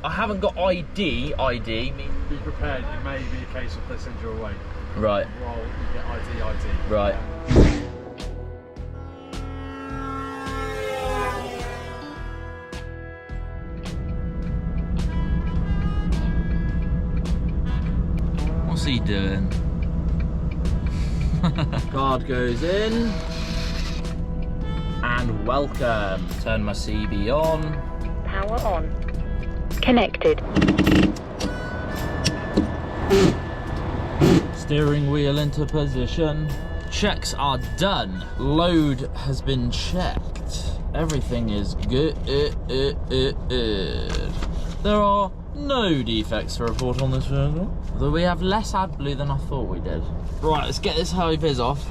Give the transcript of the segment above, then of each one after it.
I haven't got ID. Be prepared, it may be a case of they send you away. Right. Well, you get ID. Right. What's he doing? Card goes in. And welcome. Turn my CB on. Power on. Connected. Steering wheel into position. Checks are done. Load has been checked. Everything is good. There are no defects to report on this vehicle. Although we have less AdBlue than I thought we did. Right, let's get this high vis off.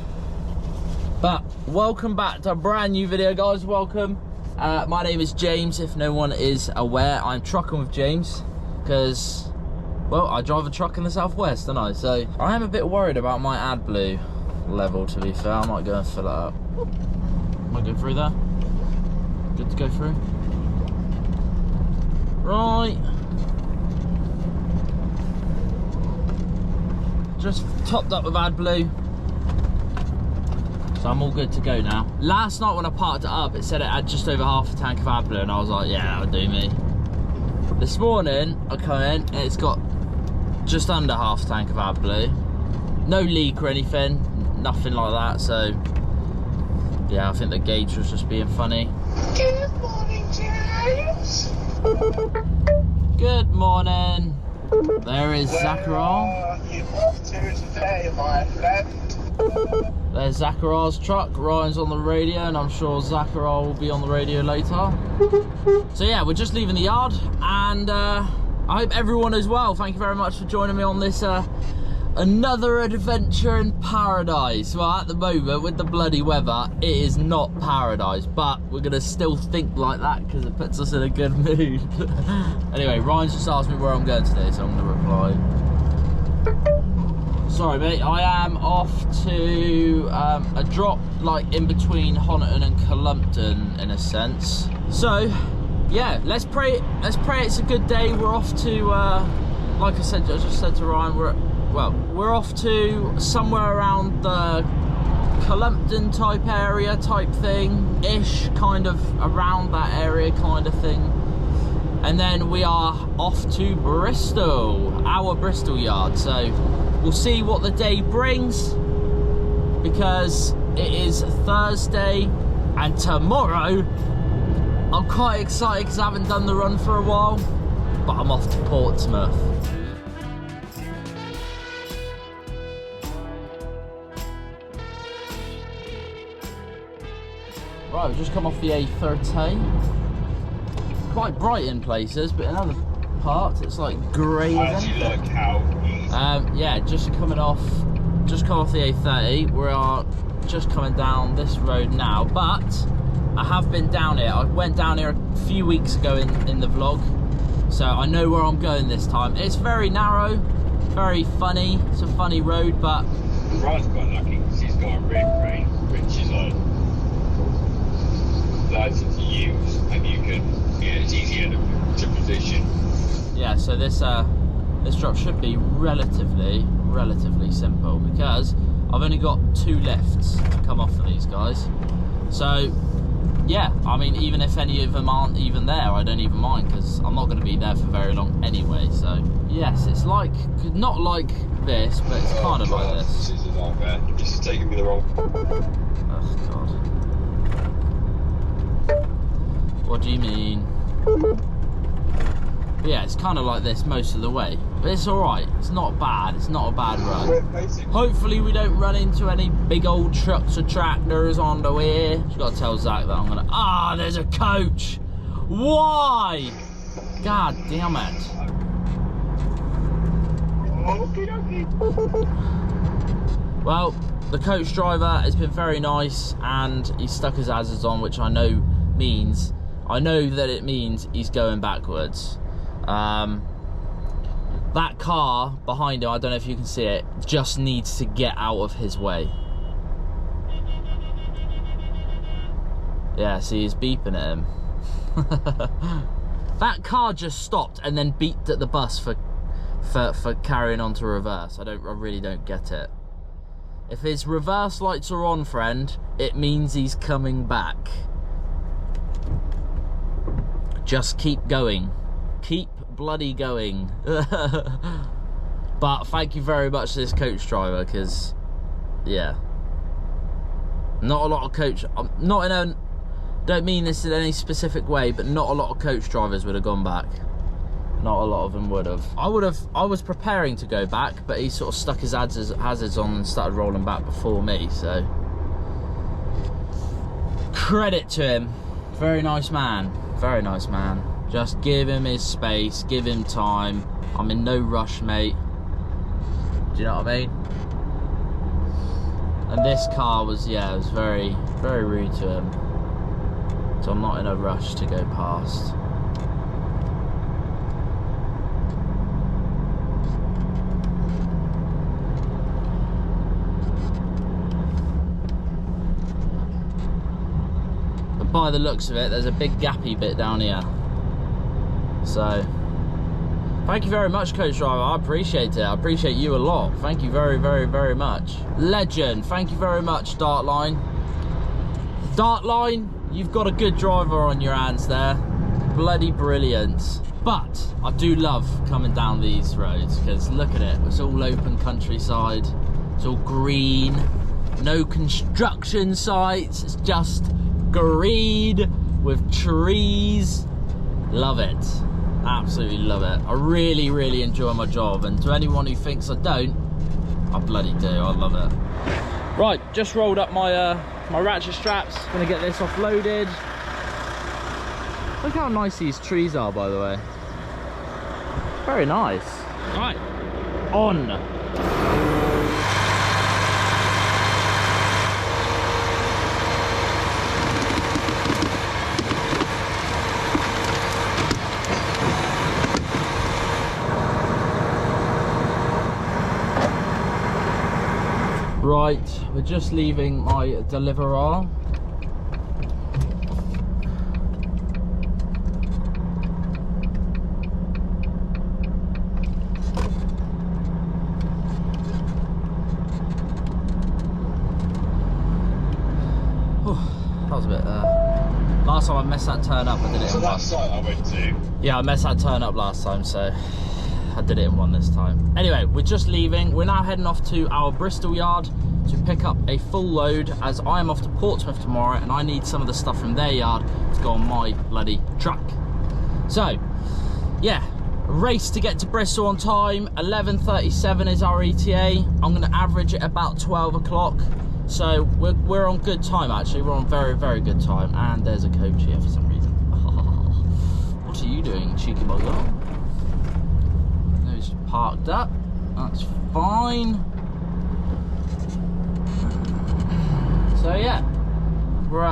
But welcome back to a brand new video, guys. Welcome. My name is James. If no one is aware, I'm trucking with James because, well, I drive a truck in the southwest, don't I? So I am a bit worried about my AdBlue level, to be fair. I might go and fill it up. Might go through there. Good to go through. Right. Just topped up with AdBlue. So I'm all good to go now. Last night when I parked it up, it said it had just over half a tank of AdBlue, and I was like, yeah, that'll do me. This morning, I come in, and it's got just under half a tank of AdBlue. No leak or anything, nothing like that, so yeah, I think the gauge was just being funny. Good morning, James. Good morning. There is Zachariah. You off to today, my friend? There's Zachariah's truck. Ryan's on the radio, and I'm sure Zachariah will be on the radio later. So yeah, we're just leaving the yard, and I hope everyone is well. Thank you very much for joining me on this another adventure in paradise. Well, at the moment, with the bloody weather, it is not paradise, but we're gonna still think like that because it puts us in a good mood. Anyway, Ryan's just asked me where I'm going today, so I'm gonna reply. Sorry, mate, I am off to a drop like in between Honiton and Columpton, in a sense. So yeah, let's pray it's a good day. We're off to like I just said to Ryan, we're off to somewhere around the Columpton type area type thing ish, kind of around that area kind of thing. And then we are off to Bristol, our Bristol yard. So we'll see what the day brings, because it is Thursday, and tomorrow I'm quite excited because I haven't done the run for a while, but I'm off to Portsmouth. Right, we've just come off the A13. Quite bright in places, but in other parts it's like grey. Yeah, just come off the A30. We are just coming down this road now, but I have been down here. I went down here a few weeks ago in the vlog, so I know where I'm going this time. It's very narrow, very funny. It's a funny road, but Ryan's quite lucky because he's got a red range, which is like license to use, and you can, yeah, it's easier to position. Yeah, so this drop should be relatively simple, because I've only got 2 lifts to come off of these guys. So yeah, I mean, even if any of them aren't even there, I don't even mind, because I'm not going to be there for very long anyway. So yes, it's like, not like this, but it's kind of like this. This is a nightmare. This is taking me the wrong. Oh god. What do you mean? But yeah, it's kind of like this most of the way, but it's alright. It's not bad. It's not a bad run. Hopefully we don't run into any big old trucks or tractors on the way. Just got to tell Zach that I'm gonna... Ah, there's a coach! Why? God damn it. Well, the coach driver has been very nice, and he stuck his hazards on, which I know that it means he's going backwards. That car behind him, I don't know if you can see it, just needs to get out of his way. Yeah, see, he's beeping at him. That car just stopped and then beeped at the bus for carrying on to reverse. I really don't get it. If his reverse lights are on, friend, it means he's coming back. Just keep going. Keep bloody going. But thank you very much to this coach driver, because, yeah. Not a lot of coach... don't mean this in any specific way, but not a lot of coach drivers would have gone back. Not a lot of them would have. I was preparing to go back, but he sort of stuck his hazards on and started rolling back before me, so credit to him. Very nice man. Very nice man. Just give him his space, give him time. I'm in no rush, mate. Do you know what I mean? And this car was, yeah, it was very, very rude to him. So I'm not in a rush to go past. But by the looks of it, there's a big gappy bit down here. So, thank you very much, coach driver. I appreciate it. I appreciate you a lot. Thank you very, very, very much. Legend. Thank you very much, Dartline. Dartline, you've got a good driver on your hands there. Bloody brilliant. But I do love coming down these roads, because look at it. It's all open countryside. It's all green. No construction sites. It's just green with trees. Love it. Absolutely love it. I really, really enjoy my job, and to anyone who thinks I don't, I bloody do. I love it. Right, just rolled up my my ratchet straps. Gonna get this offloaded. Look how nice these trees are, by the way. Very nice. Right, on. Right, we're just leaving my deliverer. That was a bit last time I messed that turn up, I did it So in that one. site I went to. Yeah, I messed that turn up last time, so I did it in one this time. Anyway, we're just leaving. We're now heading off to our Bristol yard to pick up a full load, as I am off to Portsmouth tomorrow and I need some of the stuff from their yard to go on my bloody truck. So, yeah, race to get to Bristol on time. 11:37 is our ETA. I'm going to average it about 12 o'clock. So we're on good time, actually. We're on very, very good time. And there's a coach here for some reason. What are you doing, cheeky bugger? He's parked up. That's fine. So yeah, we're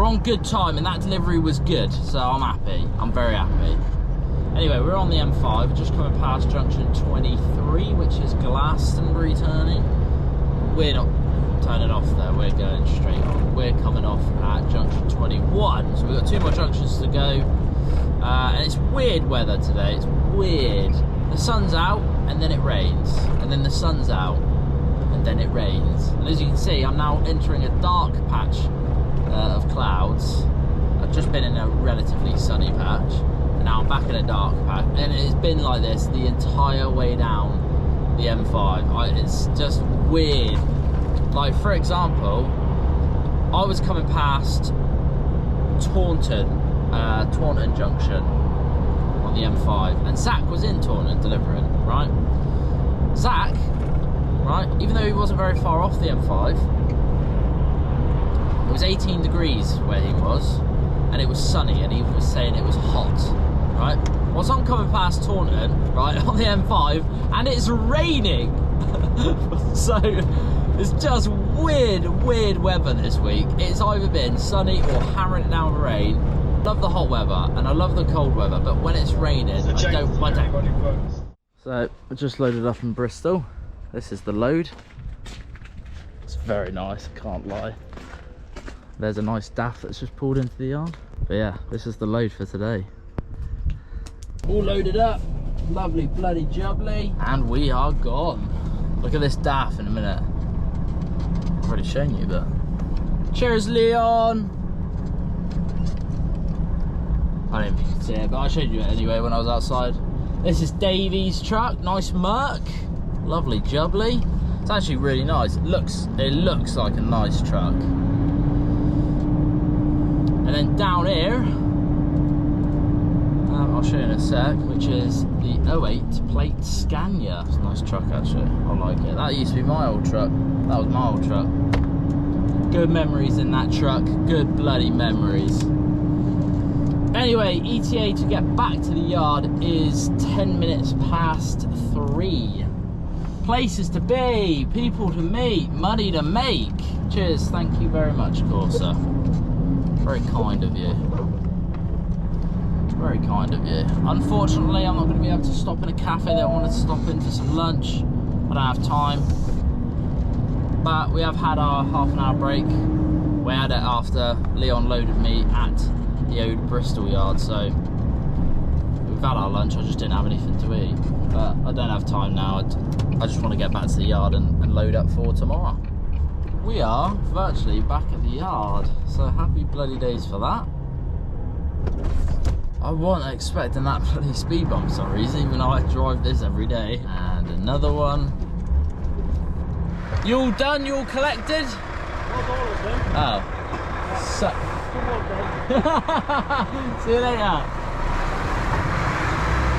on good time, and that delivery was good, so I'm happy. I'm very happy. Anyway, we're on the M5, just coming past junction 23, which is Glastonbury turning. We're not turning off there, we're going straight on. We're coming off at junction 21, so we've got 2 more junctions to go. And it's weird weather today, it's weird. The sun's out, and then it rains, and then the sun's out, and then it rains. And as you can see, I'm now entering a dark patch of clouds. I've just been in a relatively sunny patch, and now I'm back in a dark patch, and it's been like this the entire way down the M5. It's just weird. Like, for example, I was coming past Taunton Junction on the M5, and Zach was in Taunton delivering, right? Zach, right, even though he wasn't very far off the M5, it was 18 degrees where he was, and it was sunny, and he was saying it was hot, right? Well, so I'm coming past Taunton, right, on the M5, and it's raining. So it's just weird weather this week. It's either been sunny or hammering it down with rain. I love the hot weather and I love the cold weather, but when it's raining, I don't. So I just loaded up in Bristol. This is the load. It's very nice, I can't lie. There's a nice DAF that's just pulled into the yard. But yeah, this is the load for today. All loaded up, lovely bloody jubbly, and we are gone. Look at this DAF in a minute. I've already shown you, but cheers, Leon. I don't know if you can see it, but I showed you it anyway when I was outside. This is Davey's truck, nice Merc, lovely jubbly. It's actually really nice. It looks like a nice truck. And then down here, I'll show you in a sec, which is the 08 plate Scania. It's a nice truck actually, I like it. That used to be my old truck. That was my old truck. Good memories in that truck, good bloody memories. Anyway, ETA to get back to the yard is 10 minutes past 3. Places to be, people to meet, money to make. Cheers, thank you very much, Corsa. Very kind of you. Very kind of you. Unfortunately, I'm not going to be able to stop in a cafe that I wanted to stop in for some lunch. I don't have time. But we have had our half an hour break. We had it after Leon loaded me at the old Bristol yard, so we've had our lunch. I just didn't have anything to eat. But I don't have time now. I just want to get back to the yard and load up for tomorrow. We are virtually back at the yard, so happy bloody days for that. I wasn't expecting that bloody speed bump for some reason, even though I drive this every day. And another one. You all done? You all collected? Not all of them. Oh. So see you later.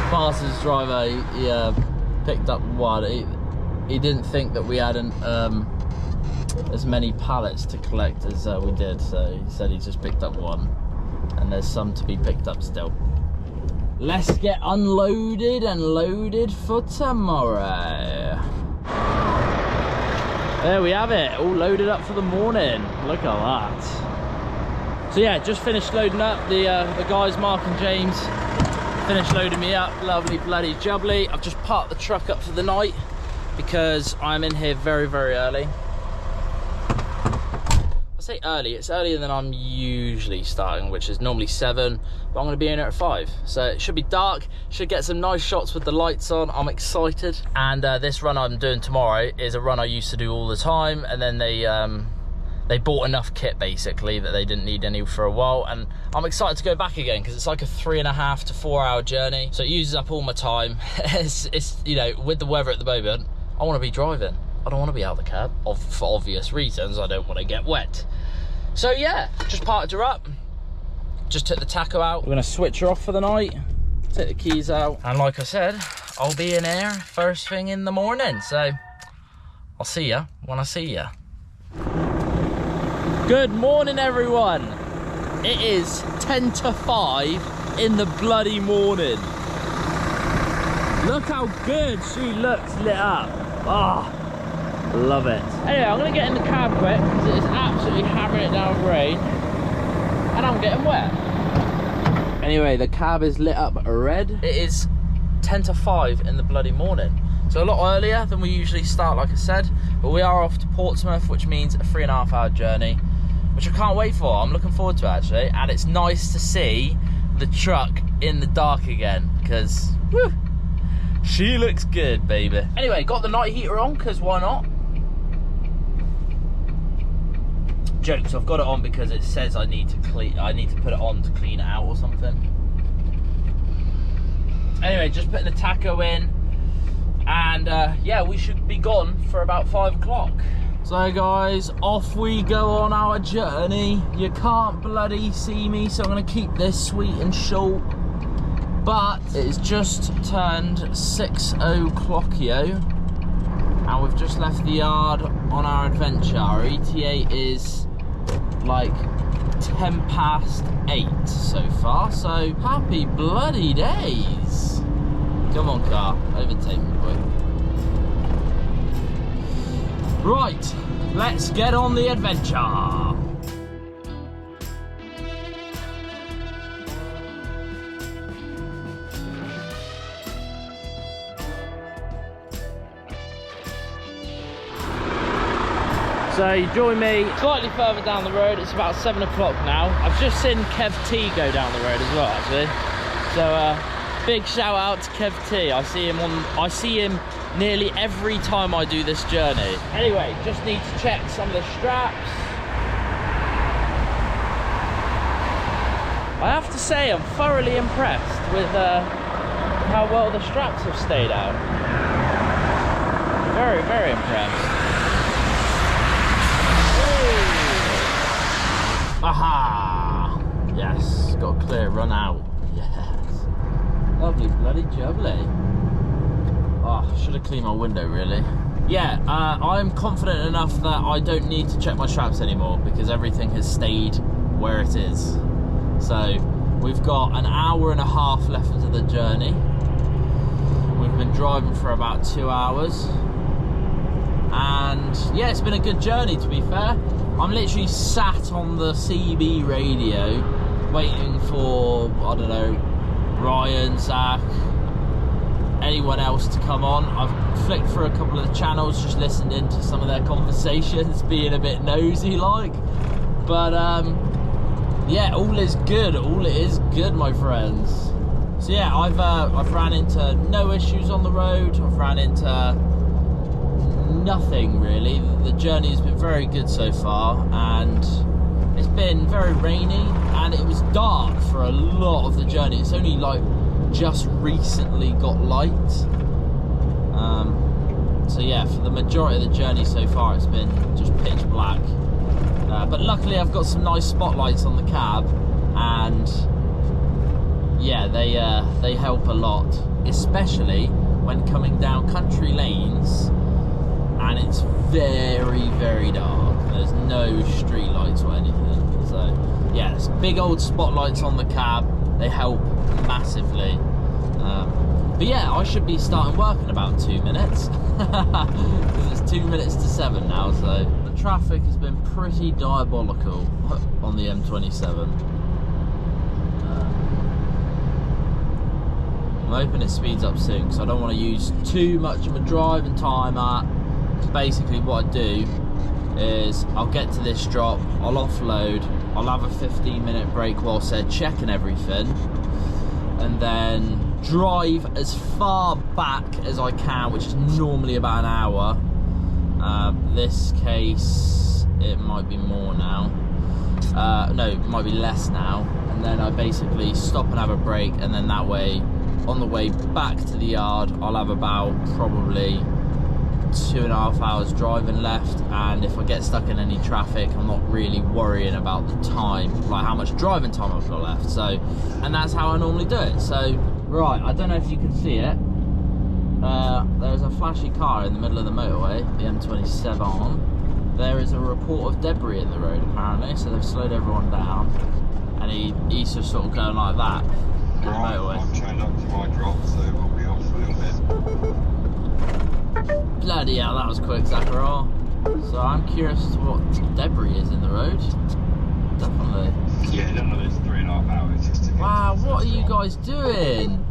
Parsons driver, he picked up one. He didn't think that we had as many pallets to collect as we did, so he said he just picked up one, and there's some to be picked up still. Let's get unloaded and loaded for tomorrow. There we have it, all loaded up for the morning. Look at that. So yeah, just finished loading up. The guys, Mark and James, finished loading me up. Lovely bloody jubbly. I've just parked the truck up for the night because I'm in here very, very early. I say early, it's earlier than I'm usually starting, which is normally 7, but I'm going to be in here at 5. So it should be dark, should get some nice shots with the lights on. I'm excited. And this run I'm doing tomorrow is a run I used to do all the time, and then they bought enough kit basically that they didn't need any for a while, and I'm excited to go back again because it's like a 3.5 to 4 hour journey, so it uses up all my time. it's you know, with the weather at the moment, I want to be driving. I don't want to be out of the cab, for obvious reasons. I don't want to get wet. So yeah, just parked her up, just took the taco out. We're going to switch her off for the night, take the keys out, and like I said, I'll be in here first thing in the morning. So I'll see ya when I see ya. Good morning, everyone. It is 10 to 5 in the bloody morning. Look how good she looks lit up. Ah. Love it. Anyway, I'm going to get in the cab quick because it is absolutely hammering it down with rain and I'm getting wet. Anyway, the cab is lit up red. It is 10 to 5 in the bloody morning. So a lot earlier than we usually start, like I said. But we are off to Portsmouth, which means a 3.5 hour journey, which I can't wait for. I'm looking forward to it, actually. And it's nice to see the truck in the dark again because, whew, she looks good, baby. Anyway, got the night heater on because why not? Jokes, I've got it on because it says I need to put it on to clean it out or something. Anyway, just putting the taco in, and yeah, we should be gone for about 5 o'clock. So guys, off we go on our journey. You can't bloody see me, so I'm gonna keep this sweet and short. But it is just turned 6 o'clock, and we've just left the yard on our adventure. Our ETA is like 10 past 8 so far, so happy bloody days. Come on, car, overtake me, boy. Right, let's get on the adventure. So So you join me slightly further down the road. It's about 7 o'clock now. I've just seen Kev T go down the road as well, actually. So big shout out to Kev T. I see him nearly every time I do this journey. Anyway, just need to check some of the straps. I have to say I'm thoroughly impressed with how well the straps have stayed out. Very, very impressed. Aha! Yes, got a clear run out. Yes. Lovely, bloody jubbly. Oh, should have cleaned my window really. Yeah, I'm confident enough that I don't need to check my straps anymore because everything has stayed where it is. So we've got an hour and a half left into the journey. We've been driving for about 2 hours. And yeah, it's been a good journey to be fair. I'm literally sat on the CB radio waiting for, I don't know, Ryan, Zach, anyone else to come on. I've flicked through a couple of the channels, just listened into some of their conversations, being a bit nosy like. But yeah, all is good. All is good, my friends. So yeah, I've ran into no issues on the road. I've ran into nothing really. The journey has been very good so far, and it's been very rainy, and it was dark for a lot of the journey. It's only like just recently got light. So yeah, for the majority of the journey so far, it's been just pitch black. But luckily I've got some nice spotlights on the cab, and yeah, they help a lot, especially when coming down country lanes and it's very, very dark. There's no street lights or anything. So yeah, there's big old spotlights on the cab. They help massively. But yeah, I should be starting work in about 2 minutes because it's 2 minutes to 7 now. So the traffic has been pretty diabolical on the M27. I'm hoping it speeds up soon because I don't want to use too much of my driving time at. Basically what I do is I'll get to this drop, I'll offload, I'll have a 15-minute break whilst they're checking everything, and then drive as far back as I can, which is normally about an hour. This case it might be more now, no, it might be less now, and then I basically stop and have a break, and then that way on the way back to the yard I'll have about probably 2.5 hours driving left, and if I get stuck in any traffic I'm not really worrying about the time, like how much driving time I've got left. So, and that's how I normally do it. So right, I don't know if you can see it, there's a flashy car in the middle of the motorway, the M27. There is a report of debris in the road apparently, so they've slowed everyone down, and he's just sort of going like that in the motorway. I'm trying up to my drop, so we'll be off a little bit. Bloody hell, that was quick, Zachariah. So I'm curious as to what debris is in the road. Definitely. Yeah, no, it's 3.5 hours just to get. Wow, what are you guys doing?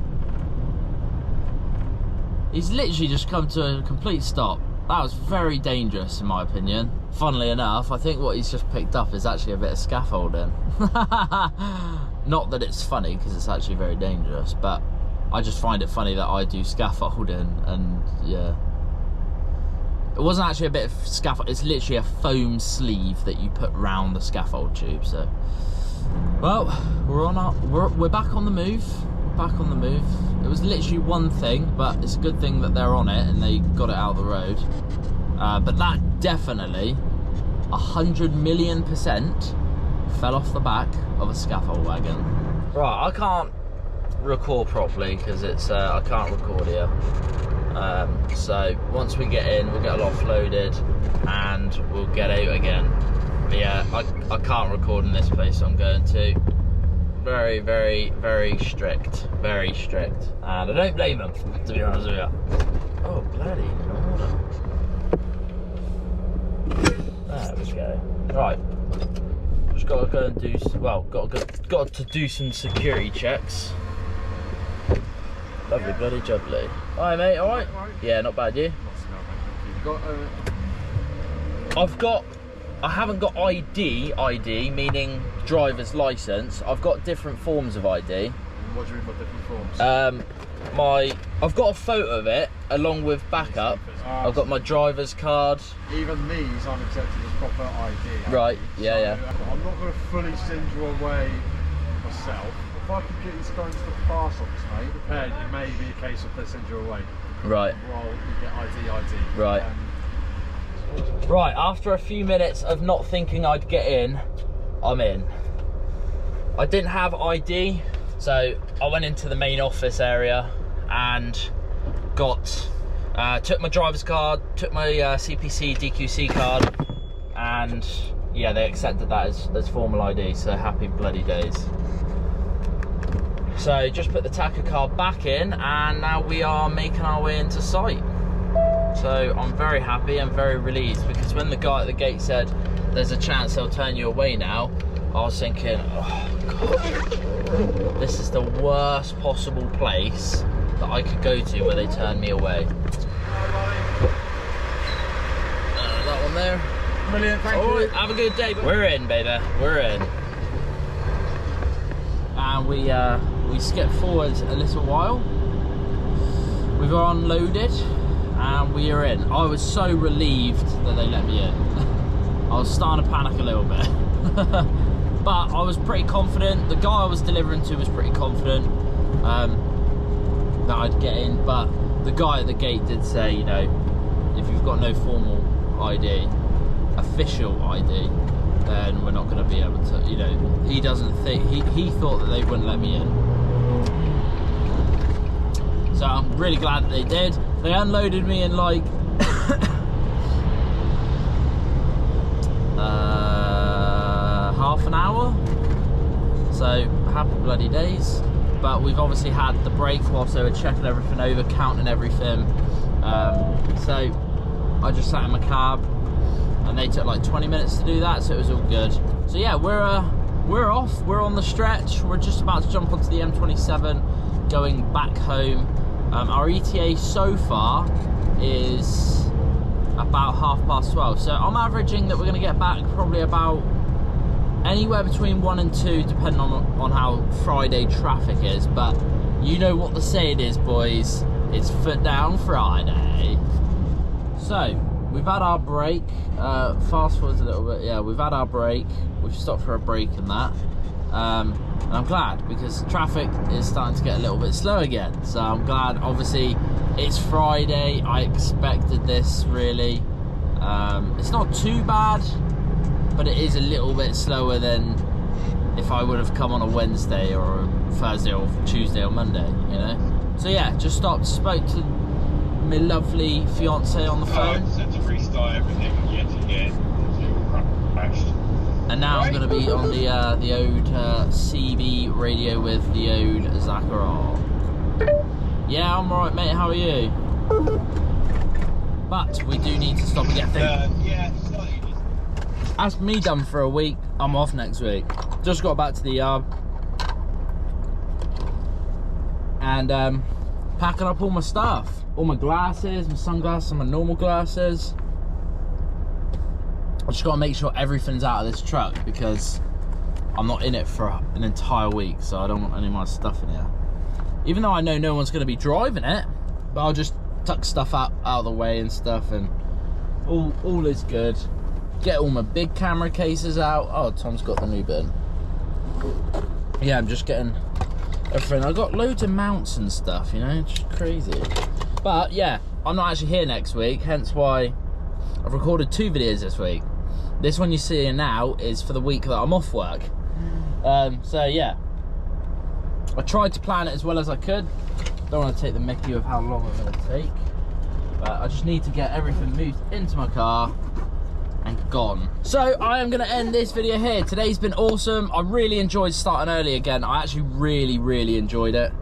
He's literally just come to a complete stop. That was very dangerous in my opinion. Funnily enough, I think what he's just picked up is actually a bit of scaffolding. Not that it's funny, because it's actually very dangerous, but I just find it funny that I do scaffolding, and yeah. It wasn't actually a bit of scaffold, it's literally a foam sleeve that you put round the scaffold tube. So, well, we're back on the move. Back on the move. It was literally one thing, but it's a good thing that they're on it and they got it out of the road. But that definitely 100,000,000% fell off the back of a scaffold wagon. Right, I can't record properly because it's I can't record here. So once we get in, we'll get it offloaded and we'll get out again. But yeah, I can't record in this place, so I'm going to. Very, very, very strict. Very strict. And I don't blame them, to be honest with you. Oh, bloody order. There we go. Right. Just got to go and do, well, got to do some security checks. Lovely, bloody jubbly. Hi mate, alright? Yeah, not bad, you? I've got I haven't got ID, meaning driver's license. I've got different forms of ID. What do you mean by different forms? I've got a photo of it along with backup. I've got my driver's card. Even these aren't accepted as proper ID. Right, yeah, so, yeah. I'm not going to fully send you away myself. If I could get you to go into the pass office, mate, prepared, it may be a case of they send you away. Right. Well, you get ID. Right. Right, after a few minutes of not thinking I'd get in, I'm in. I didn't have ID, so I went into the main office area and took my driver's card, took my CPC, DQC card, and yeah, they accepted that as formal ID, so happy bloody days. So just put the taco card back in, and now we are making our way into site. So I'm very happy and very relieved, because when the guy at the gate said there's a chance they'll turn you away now, I was thinking, oh God, this is the worst possible place that I could go to where they turn me away. That one there. Brilliant, thank All you. right, have a good day. We're in, baby, we're in. And we skipped forward a little while. We've unloaded and we are in. I was so relieved that they let me in. I was starting to panic a little bit. But I was pretty confident. The guy I was delivering to was pretty confident that I'd get in. But the guy at the gate did say, you know, if you've got no formal ID, official ID, then we're not going to be able to, you know, he doesn't think, he thought that they wouldn't let me in. So I'm really glad that they did. They unloaded me in like half an hour. So happy bloody days. But we've obviously had the break whilst they were checking everything over, counting everything. So I just sat in my cab and they took like 20 minutes to do that, so it was all good. So yeah, we're off, we're on the stretch. We're just about to jump onto the M27 going back home. Our ETA so far is about 12:30, so I'm averaging that we're going to get back probably about anywhere between 1 and 2, depending on how Friday traffic is. But you know what the saying is, boys, it's foot down Friday. So we've had our break, fast forward a little bit. Yeah, we've had our break, we've stopped for a break and that, and I'm glad, because traffic is starting to get a little bit slow again. So I'm glad. Obviously it's Friday, I expected this really. It's not too bad, but it is a little bit slower than if I would have come on a Wednesday or a Thursday or Tuesday or Monday, you know. So yeah, just stopped, spoke to my lovely fiance on the phone. Set to restart everything yet again. It crashed. And now I'm going to be on the Ode CB radio with the Ode Zakharov. Yeah, I'm alright, mate. How are you? But we do need to stop and get things. Yeah, slightly. That's me done for a week. I'm off next week. Just got back to the yard. And packing up all my stuff. All my glasses, my sunglasses, and my normal glasses. I just got to make sure everything's out of this truck, because I'm not in it for an entire week, so I don't want any of my stuff in here. Even though I know no one's going to be driving it, but I'll just tuck stuff out of the way and stuff, and all is good. Get all my big camera cases out. Oh, Tom's got the new bin. Yeah, I'm just getting everything. I got loads of mounts and stuff, you know, just crazy. But yeah, I'm not actually here next week, hence why I've recorded 2 videos this week. This one you see now is for the week that I'm off work. So yeah, I tried to plan it as well as I could. Don't want to take the mickey of how long I'm going to take, but I just need to get everything moved into my car and gone. So I am going to end this video here. Today's been awesome. I really enjoyed starting early again. I actually really enjoyed it.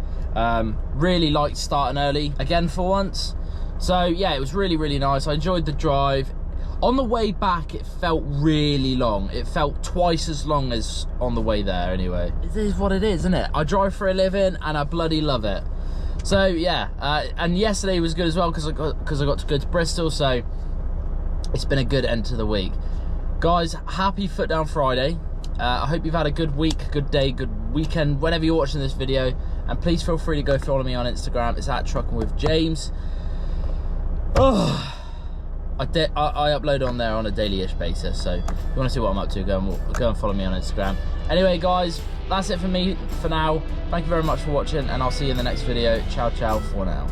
Really liked starting early again for once. So yeah, it was really nice. I enjoyed the drive. On the way back, it felt really long. It felt twice as long as on the way there anyway. It is what it is, isn't it? I drive for a living and I bloody love it. So yeah, and yesterday was good as well, because I got to go to Bristol, so it's been a good end to the week. Guys, happy Foot Down Friday. I hope you've had a good week, good day, good weekend, whenever you're watching this video. And please feel free to go follow me on Instagram. It's at Trucking with James. Oh, I upload on there on a daily-ish basis. So if you want to see what I'm up to, go and follow me on Instagram. Anyway, guys, that's it for me for now. Thank you very much for watching, and I'll see you in the next video. Ciao, ciao for now.